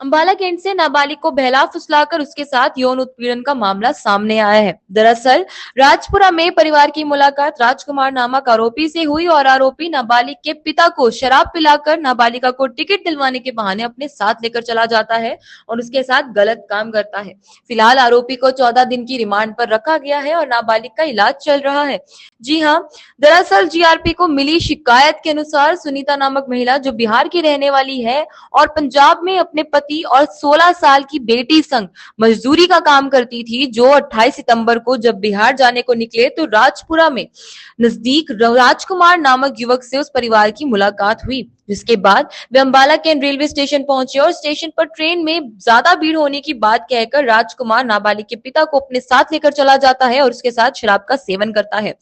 Ambala cantt से नाबालिग को बहला फुसलाकर उसके साथ यौन उत्पीड़न का मामला सामने आया है। दरअसल राजपुरा में परिवार की मुलाकात राजकुमार नामक आरोपी से हुई और आरोपी नाबालिग के पिता को शराब पिलाकर नाबालिगा को टिकट दिलवाने के बहाने अपने साथ लेकर चला जाता है और उसके साथ गलत काम करता है। फिलहाल आरोपी को 14 दिन की रिमांड पर रखा गया है और नाबालिग का इलाज चल रहा है। जी हाँ, दरअसल जीआरपी को मिली शिकायत के अनुसार सुनीता नामक महिला जो बिहार की रहने वाली है और पंजाब में अपने पति और 16 साल की बेटी संग मजदूरी का काम करती थी, जो 28 सितंबर को जब बिहार जाने को निकले तो राजपुरा में नजदीक राजकुमार नामक युवक से उस परिवार की मुलाकात हुई, जिसके बाद वे अंबाला कैंट रेलवे स्टेशन पहुंचे और स्टेशन पर ट्रेन में ज्यादा भीड़ होने की बात कहकर राजकुमार नाबालिग के पिता को अपने साथ लेकर चला जाता है और उसके साथ शराब का सेवन करता है।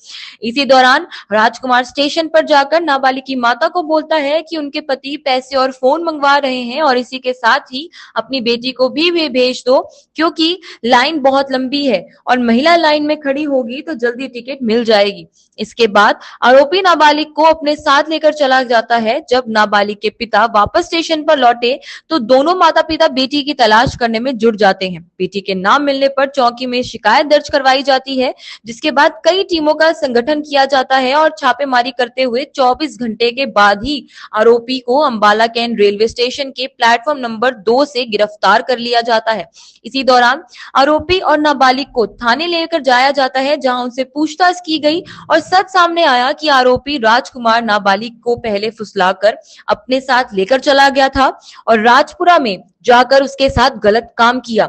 इसी दौरान राजकुमार स्टेशन पर जाकर नाबालिग की माता को बोलता है कि उनके पति पैसे और फोन मंगवा रहे हैं और इसी के साथ ही अपनी बेटी को भी भेज दो, क्योंकि लाइन बहुत लंबी है और महिला लाइन में खड़ी होगी तो जल्दी टिकट मिल जाएगी। इसके बाद आरोपी नाबालिग को अपने साथ लेकर चला जाता है। जब नाबालिग के पिता वापस स्टेशन पर लौटे तो दोनों माता पिता बेटी की तलाश करने में जुट जाते हैं। बेटी के नाम मिलने पर चौकी में शिकायत दर्ज करवाई जाती है, जिसके बाद कई टीमों का संगठन किया जाता है और छापेमारी करते हुए 24 घंटे के बाद ही आरोपी को अंबाला कैंट रेलवे स्टेशन के प्लेटफॉर्म नंबर 2 से गिरफ्तार कर लिया जाता है। इसी दौरान आरोपी और नाबालिग को थाने लेकर जाया जाता है, जहां उनसे पूछताछ की गई और सच सामने आया कि आरोपी राजकुमार नाबालिग को पहले फुसलाकर अपने साथ लेकर चला गया था और राजपुरा में जाकर उसके साथ गलत काम किया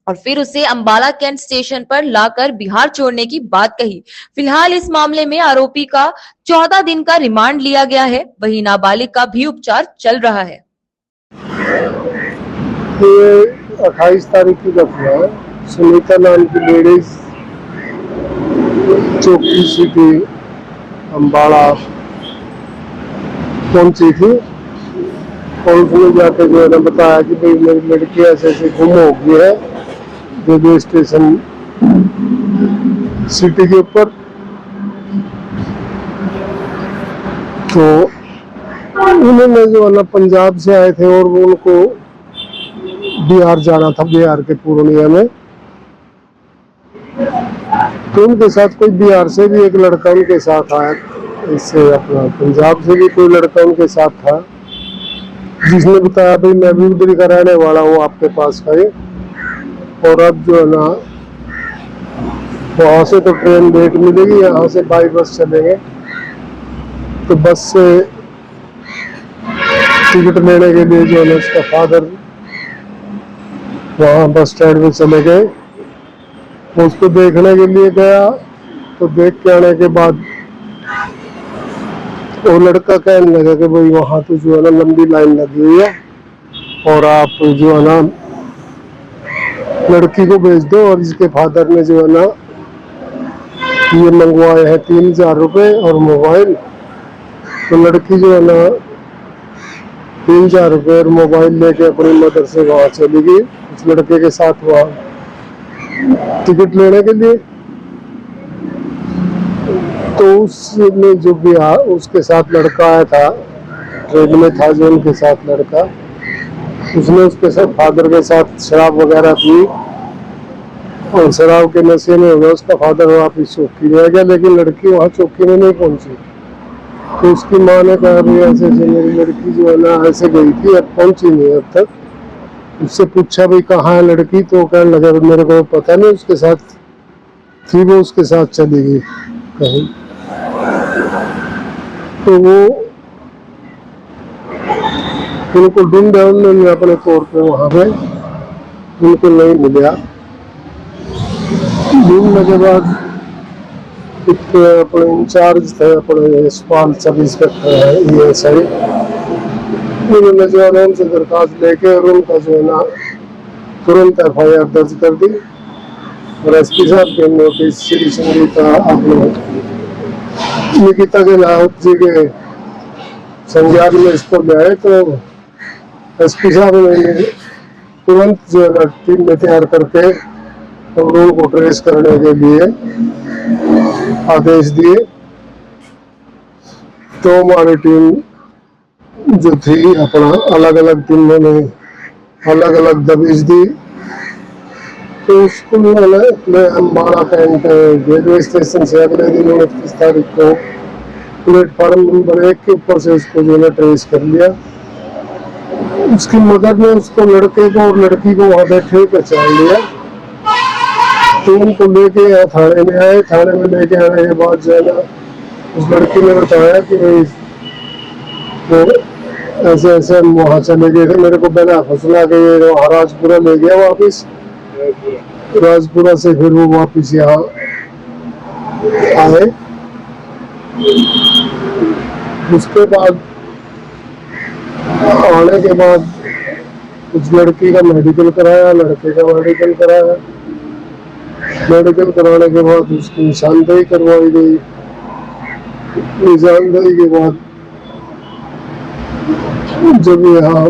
और फिर उसे अंबाला कैंट स्टेशन पर लाकर बिहार छोड़ने की बात कही। फिलहाल इस मामले में आरोपी का 14 दिन का रिमांड लिया गया है, वहीं नाबालिग का भी उपचार चल रहा है। ये 28 तारीख की घटना है। सुनीता नाम की लेडीज चौकी सिटी अंबाला पहुंची थी और उसने जाके जो है ना बताया कि भाई मेरी लड़की ऐसे ऐसे गुम हो गई है रेलवे स्टेशन सिटी के ऊपर। तो उन्होंने जो है ना पंजाब से आए थे और वो उनको बिहार जाना था, बिहार के पूर्णिया में। तो उनके साथ कोई बिहार से भी एक लड़का उनके साथ आया, इससे अपना पंजाब से भी कोई लड़का उनके साथ था, जिसने बताया भाई मैं भी उधर का रहने वाला हूँ आपके पास का ही, और अब जो है ना वहां से तो ट्रेन लेट मिलेगी, यहाँ से बाई बस चलेंगे। तो बस से टिकट लेने के लिए जो है ना उसका फादर वहाँ बस स्टैंड में चले गए। उसको देखने के लिए गया तो देख के आने के बाद वो लड़का कहने लगा कि भाई वहाँ तो जो है ना लंबी लाइन लगी हुई है और आप जो है ना लड़की को भेज दो। और इसके फादर ने जो है ना ये मंगवाए हैं 3000 रुपये और मोबाइल। तो लड़की जो है ना 3000 रुपये और मोबाइल लेके अपनी मदर से वहाँ चली गई उस लड़के के साथ वहाँ टिकट लेने के लिए। तो उसने जो भी उसके साथ लड़का आया था, ट्रेन में था जो उनके साथ लड़का, उसने उसके साथ फादर के साथ शराब वगैरह पी और शराब के नशे में हो गया। उसका फादर वापिस चौकी में आ गया, लेकिन लड़की वहाँ चौकी में नहीं पहुंची। तो उसकी माँ ने कहा भाई ऐसे मेरी लड़की जो है ना ऐसे गई थी, अब पहुंची नहीं अब तक। उससे पूछा भाई कहाँ है लड़की, तो कहने लगा मेरे को पता नहीं, उसके साथ थी, वो उसके साथ चली गई कहीं। तो वो उनको ढूंढा उन्होंने अपने तौर पे वहां पे, उनको नहीं मिला। ढूंढने के बाद एक अपने इंचार्ज थे अपने यशपाल सब इंस्पेक्टर ये सही, उन्होंने जो है उनसे दरखास्त लेके और उनका जो है ना तुरंत FIR दर्ज कर दी और SP साहब के नोटिस श्री संगीता निकिता के लाहौत जी के संज्ञान में इसको ले आए। तो SP साहब ने तुरंत जो है टीम में तैयार करके और उनको ट्रेस करने के लिए आदेश दिए। तो हमारी टीम जो थी अपना अलग अलग टीमों में अलग अलग दबिश दी। तो उसको मैं हमारा कैंट रेलवे स्टेशन से अगले दिन 29 तारीख को प्लेटफॉर्म नंबर 1 के ऊपर से उसको जो है ट्रेस कर लिया। उसकी मदद ने उसको लड़के को और लड़की को वहां बैठे पहचान लिया। तो उनको लेके यहाँ थाने में आए। थाने में लेके आने के बाद जो है ना उस लड़की ने बताया कि वो ऐसे ऐसे हम वहाँ चले गए थे, मेरे को बिना फसला के वहाँ राजपुरा ले गया वापिस। राजपुरा से फिर वो वापिस यहाँ आए। उसके बाद आने के बाद उस लड़की का मेडिकल कराया, लड़के का मेडिकल कराया। मेडिकल कराने के बाद उसकी निशानदेही करवाई गई। निशानदेही के बाद जब यहाँ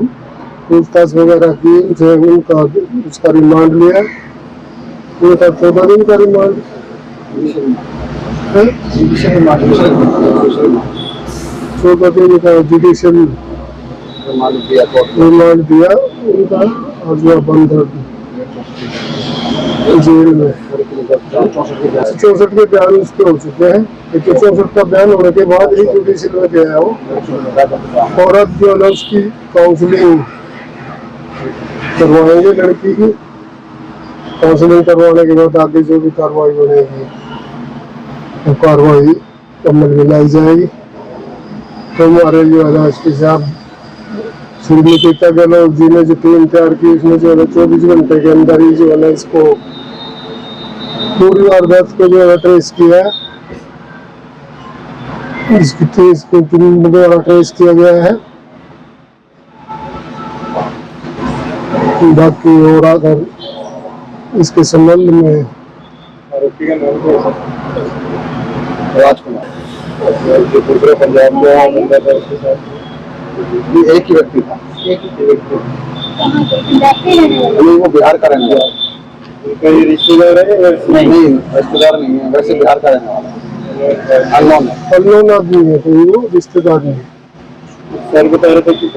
पूछताछ वगैरह की उनसे उनका उसका रिमांड लिया। उनका 14 दिन का रिमांड 14 दिन का जुडिशियल रिमांड दिया उनका। और जो बंद जेल में 64 के बयान उसके हो चुके हैं। 64 का बयान होने के बाद ही जुडिशियल में गया हो। और अब जो है उसकी काउंसलिंग करवाएंगे लड़की की। काउंसलिंग करवाने के बाद आगे जो भी कार्रवाई बनेगी वो कार्रवाई अमल में लाई जाएगी। तो हमारे जो है एसपी साहब श्री निकिता गहलोत जी ने जो टीम तैयार की उसमें जो है 24 घंटे के अंदर ही जो है इसको पूरी वारदात को जो है ट्रेस किया है। इसकी टीम द्वारा ट्रेस किया गया है। बाकी और अगर इसके संबंध में आरोपी का नाम क्या है? राजकुमार, जो पूरे पंजाब में बंदा था उसके साथ ये एक ही व्यक्ति था। नहीं, वो बिहार का रहने वाला है। ये रिश्तेदार है? नहीं, रिश्तेदार नहीं है, वैसे बिहार का रहने वाला है। अननोन आदमी है, कोई वो रिश्तेदार नहीं। सर बता रहे थे कि